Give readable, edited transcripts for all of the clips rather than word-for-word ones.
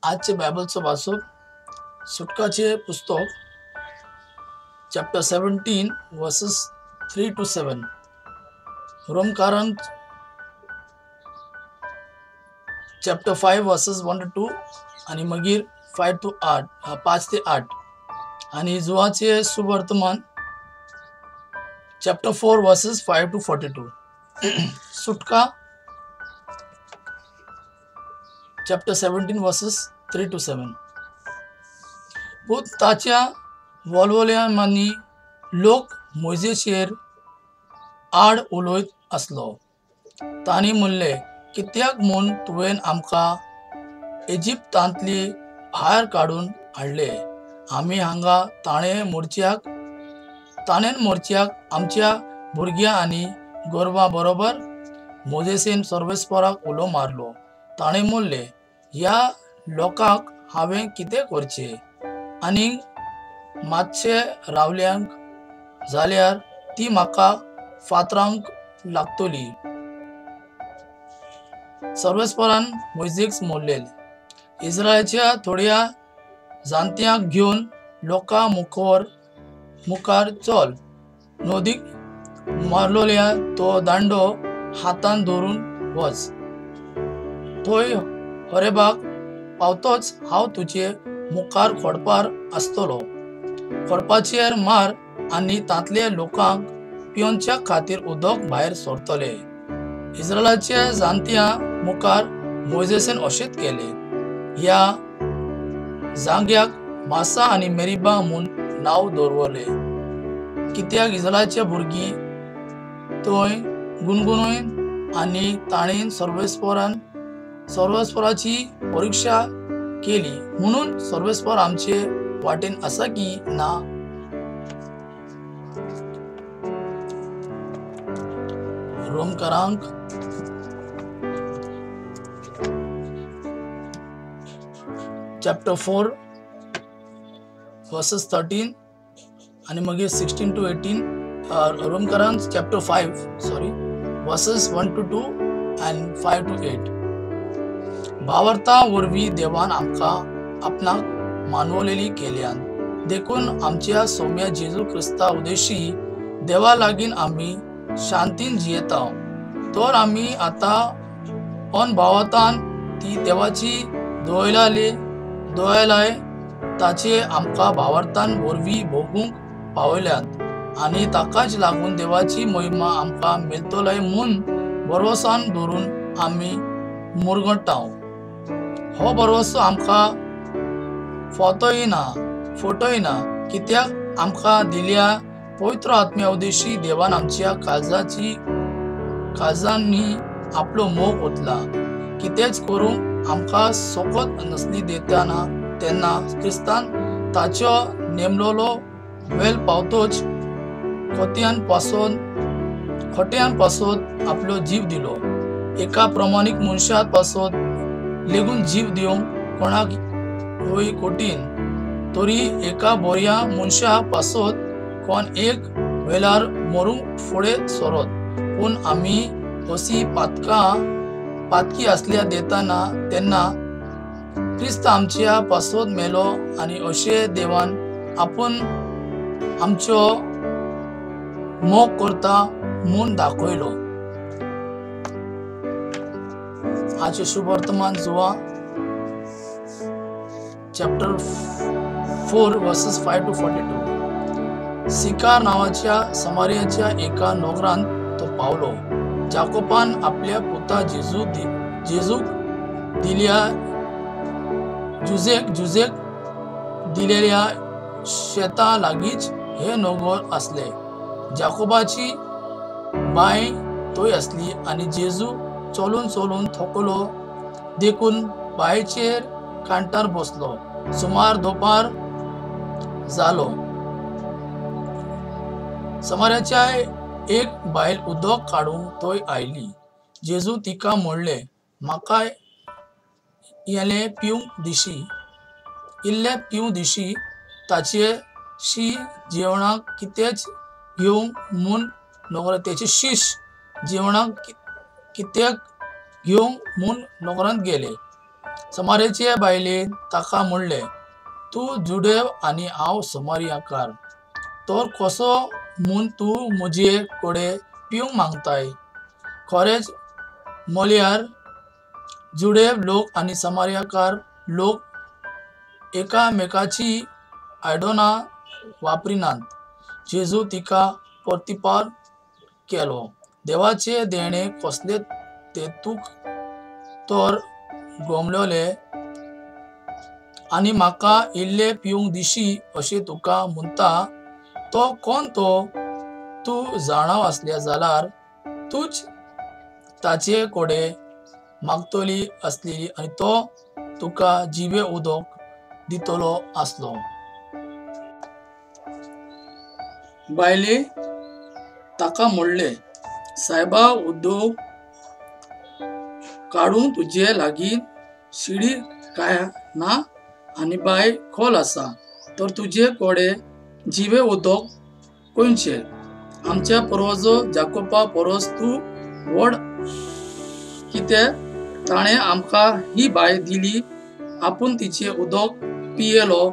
आजचे बायबलचं वाचून सुटकाचे पुस्तक चॅप्टर 17 वर्सेस 3 to 7, रोमकारण चॅप्टर 5 वर्सेस 1 to 2 आणि मगीर 5 ते 8 आणि जुवाचे सुवर्तमान चॅप्टर 4 वर्सेस 5 to 42. सुटका चॅप्टर 17 वर्सेस 3 to 7. पूत ताच्या वळवल्यांनी लोक मोजेचेर आड उलयत आसलो. तांणी म्हणले, कित्याक म्हूण तुवें आमकां इजिप्तांतली भायर काडून हाडले? आमी हांगा ताणें मोर्चाक आमच्या भुरग्यां आनी गोरवां बरोबर मोजेसेन सर्वेस्पराक उलो मारलो. ताणें म्हणले, ह्या लोकांक हांवें कितें करचें? आनीक मातशें रावल्यांक जाल्यार ती म्हाका फातरांक लागतली. सर्वेस्परान मोइसेक म्हणलें, इस्रायेलच्या थोड्या जाणट्यांक घेवन लोकां मुखार चल. नदीक मारलोल्या तो दांडो हातान धरून वच. थंय होरेबाक पावतोच हांव तुजे मुखार खोडपार आसतलो. खोडपाचेर मार आनी तांतल्या लोकांक पिवच्या खातीर उदक भायर सरतले. इस्रायेलाच्या जाणट्यां मुखार मोइसेन अशेंच केलें. ह्या जाग्याक मासा आनी मेरिबा म्हूण नांव दवरलें, कित्याक इस्रायेलच्या भुरगीं थंय गुणगुणयन आनी ताणें सर्वेस्पराची परीक्षा केली. म्हणून सर्वेस्पर आमचे वाटेन आसा की ना? रोमकारांक चॅप्टर 4 वर्सेस 13 आणि मगीर 16 to 18. रोमकारांक chapter 5 verses 1 to 2 and 5 to 8. भावार्था वरवीं देवान आमकां आपणाक मानवलेली केल्यान देखून आमच्या सौम्य जेजू क्रिस्ता उद्देशी देवा लागीं आमी शांतीन जियेता. तर आमी आतां अनभावतान ती देवाची दोयलाय ताचे आमकां भावार्थान वरवीं भोगूंक पावयल्यात आनी ताकाच लागून देवाची महिमा आमकां मेळटली म्हूण भरवोसान धरून आमी मुरगटा. हो भरवोसो आमकां फटयना, कित्याक आमकां दिल्या पवित्र आत्म्या उद्देशी देवान आमच्या काळजांनी आपलो मोग ओतला. कितेंच करूंक आमकां सोकत नसली देताना तेन्ना क्रिस्तान ताचो नेमलोलो वेळ पावतोच खोट्यान पासोत आपलो जीव दिलो. एका प्रमाणीक मनशा पासोत लेगून जीव दिवंक कोणाक होय कठीण, तरी एका बऱ्या मनशा पासोत कोण एक वेळार मरूंक फुडें सरत. पूण आमी अशी पातकी आसल्या देताना तेन्ना क्रिस्त आमच्या पासोत मेलो आनी अशें देवान आपूण आमचो मोग करता म्हूण दाखयलो. आजचे शुभवर्तमान जुवा चॅप्टर 4 वर्सेस 5 to 42. सिकार नावाच्या समारियाच्या एका नगरांत तो पावलो. जाकोबान आपल्या पुता जेजूक जुजेक दिलेल्या शेता लागींच हे नगर असले. जाकोबाची बाय थंय असली आनी जेजू चलून थकलो देखून बायेचेर कांटार बसलो. सुमार दोपार जालो. समार्याच्या एक बायल उदक काडूंक थंय आयली. जेजू तिका म्हणलें, म्हाका इल्लें पिवंक दिशी. ताचेशी जेवणाक कितेंच घेवंक म्हूण नगरांतेचे शिश्य जेवणाक कित्याक घेवंक म्हूण नगरांत गेले. समारेचे बायलेन ताका म्हणले, तू जुडेव आनी हांव समारियाकार, तर कसो म्हूण तूं म्हजे कोडे पिवंक मागताय? खरेंच म्हळ्यार जुडेव लोक आनी समारियाकार लोक एकामेकाची आयदनां वापरिनात. जेजू तिका प्रतिपाद केलो, देवाचे देणे कसले ते तूक तर गोमलोले आनी म्हाका इल्ले पिवंक दिशी अशें तुका म्हणटा तो कोण तो? तूं जाणव आसल्या जाल्यार तूच ताचे कोडे मागतली आसली आनी तो तुका जिवे उदक दितलो आसलो. बायले ताका म्हणले, सायबा, उदक काडूंक तुजे लागीं शिडी काय ना आनी बाय खोल आसा, तर तुजे कोडे जिवे उदक कोणचे? आमच्या पुर्वजो जाकोबा परस तूं व्हड कितें? ताणें आमकां ही बाय दिली, आपूण तिचे उदक पियेलो,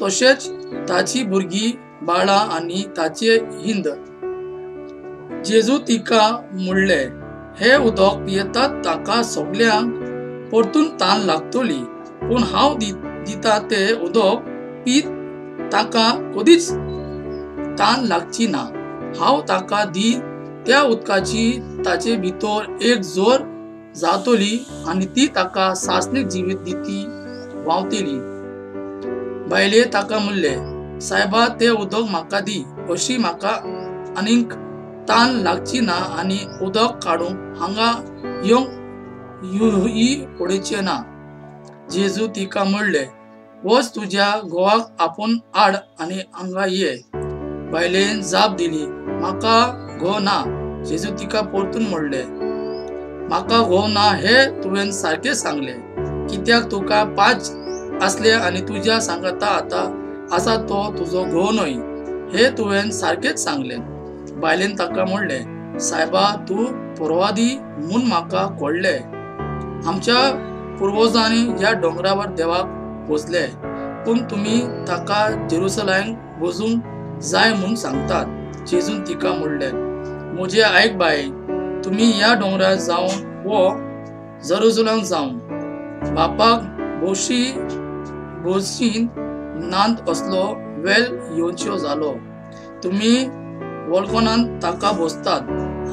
तशेंच ताची भुरगीं, बाळां आनी ताचे हिंद. जेजू तिका म्हणले, हे उदक पियेतात ताका सगळ्यांक परतून तान लागतली, पूण हांव दिता ते उदक पीत ताका कधीच तान लागची ना. हांव ताका दी त्या उदकाची ताचे भितर एक जोर जातली आनी ती ताका सासणीक जिवीत दिती व्हांवतली. बायले ताका म्हणले, सायबा, ते उदक म्हाका दी, अशी म्हाका आनीक तान लागची ना आनी उदक काडूंक हांगा येवंक पडचे ना. जेजू तिका म्हणले, वच तुज्या घोवाक आपूण हाड आनी हांगा ये. बायलेन जाप दिली, म्हाका घोव ना. जेजू तिका परतून म्हणले, म्हाका घोव ना हे तुवें सारखे सांगले, कित्याक तुका 5 आसले आनी तुज्या सांगाता आता आसा तो तुजो घोव न्हय, हे तुवें सारखेच सांगले. बायलेन ताका म्हणले, सायबा, तूं पुर्वादी म्हूण म्हाका कळ्ळे. आमच्या पुर्वजांनी ह्या डोंगरावर देवाक पोजले, पूण तुमी ताका जेरुसलेमाक वचूंक जाय म्हूण सांगतात. जेजून तिका म्हणले, म्हजे आयक बाय, तुमी ह्या डोंगरार जावन वो जेरुसलेमाक जावन बापाक भौशीन नांत असलो वेळ येवच्यो जालो. तुमी वळखनात ताका भोसतात,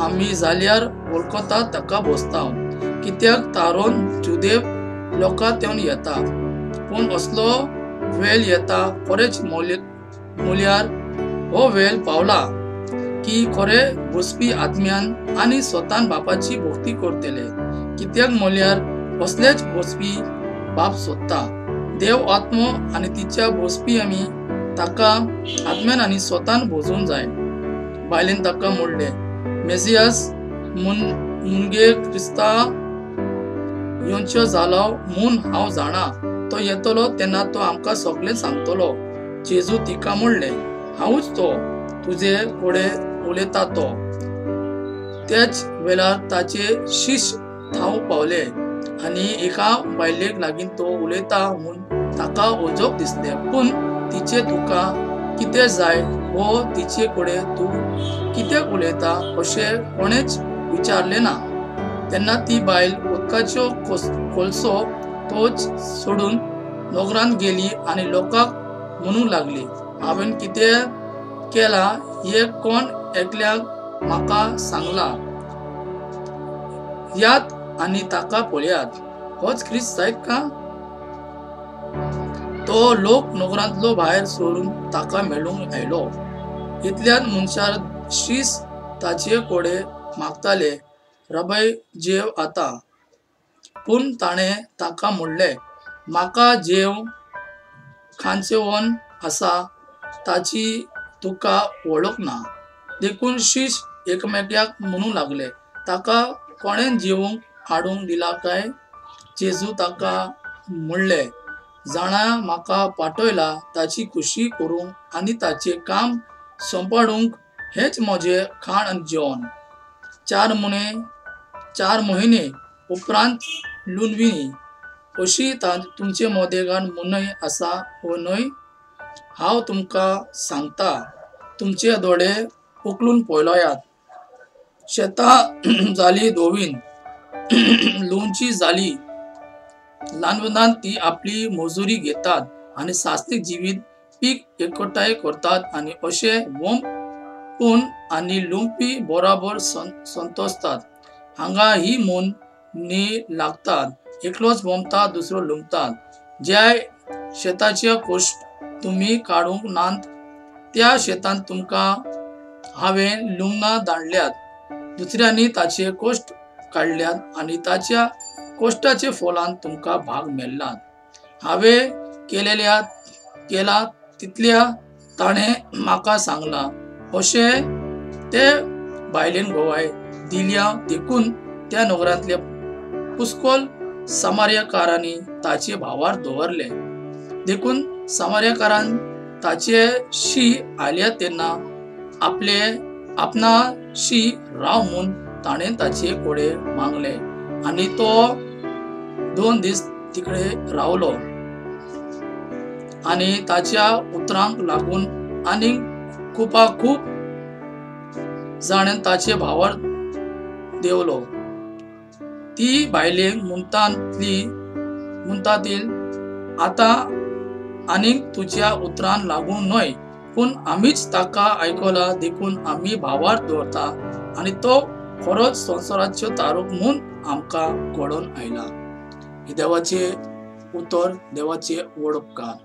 आमी जाल्यार वळखतात ताका भोसता, कित्याक तारोन जुदेव लोकां तेवन येता. पूण असलो वेळ येता, खरेंच म्हळ्यार हो वेळ पावला, की खरे भोसपी आत्म्यान आनी स्वतान बापाची भक्ती करतले, कित्याक म्हळ्यार असलेच भोसपी बाप सोदता. देव आत्मो आनी तिच्या भोसपी आमी ताका आत्म्यान आनी स्वतान भोजूंक जाय. बायलेन ताका म्हणले, मेसियास मुनगे क्रिस्ता येवच्यो जालो म्हूण हांव जाणा. तो येतलो तेन्ना तो आमकां सगळें सांगतलो. जेजू तिका म्हणले, हांवूच तो, तुजे कोडे उलयता तो. त्याच वेळार ताचे शिश्य थाव पावले आनी एका बायलेक लागीं तो उलयता म्हूण ताका ओजोक दिसले, पूण तिचे तुका कितें जाय वो तिचे कोडे तूं कित्याक उलयता अशें कोणेच विचारले ना. तेन्ना ती बायल उदकाचो कोलसो तोच सोडून नगरांत गेली आनी लोकांक म्हणूंक लागली, हांवें कितें केला हे कोण एकल्याक म्हाका सांगला. यात आनी ताका पळयात, होच ख्रिस्त जायत का? तो लोक नगरांतलो भायर सोडून ताका मेळूंक आयलो. इतल्यान मनशार शीस ताचे कोडे मागताले, रबाय, जेव आता. पूण ताणें ताका म्हणले, म्हाका जेव खांचेवन आसा ताची तुका वळख ना. देखून शिश एकमेकाक म्हणूंक लागले, ताका कोणें जेवूंक हाडूंक दिला काय? जेजू ताका म्हणले, जाणा म्हाका पाठयला ताची खुशी करूंक आनी ताचें काम संपाडूंक हेच म्हजें खाण आनी जेवण. 4 म्हयने उपरांत लुनविनी अशी तुमचे मोदेगान मुनय आसा हो न्हय? हांव तुमकां सांगता, तुमचे दोळे उखलून पळयात. शेतां जाली धोवीन, लोणची जाली ल्हानपणांत ती आपली मजुरी घेतात आनी सासतीक जिवीत पीक एकठांय करतात आनी अशे वंपून आनी लुंपी बरोबर संतोसतात. हांगा ही मून न्ही लागतात, एकलोच वंपता दुसरो लुंपतात. ज्या शेताचे कश्ट तुम्ही काडूंक नात त्या शेतांत तुमकां हांवें लुंगना धाडल्यात. दुसऱ्यांनी ताचे कश्ट काडल्यात आनी ताच्या कश्टाचे फलान तुमकां भाग मेळ्ळात. हांवें केला तितल्या ताणें म्हाका सांगलां अशे ते बायलेन गोवाय दिल्या. देखून त्या नगरांतल्या पुस्कोल समार्यकारांनी ताचे भावार दवरले. देखून समार्यकारान ताचेशी आल्या तेन्ना आपणाशी राव म्हूण ताणें ताचे कोडे मागले आनी तो 2 दीस तिकडे रावलो. आनी ताच्या उतरांक लागून आनीक खूप जाणां ताचे भावार देवलो. ती बायलेक म्हणटातील आता आनीक तुझ्या उतरान लागून न्हय, पूण आमीच ताका आयकला. देखून आमी भावार दवरता आनी तो खरोच संवसाराच्यो तारूक म्हूण आमकां कळोन आयला. देवाचे उतर, देवाचे वडपकार.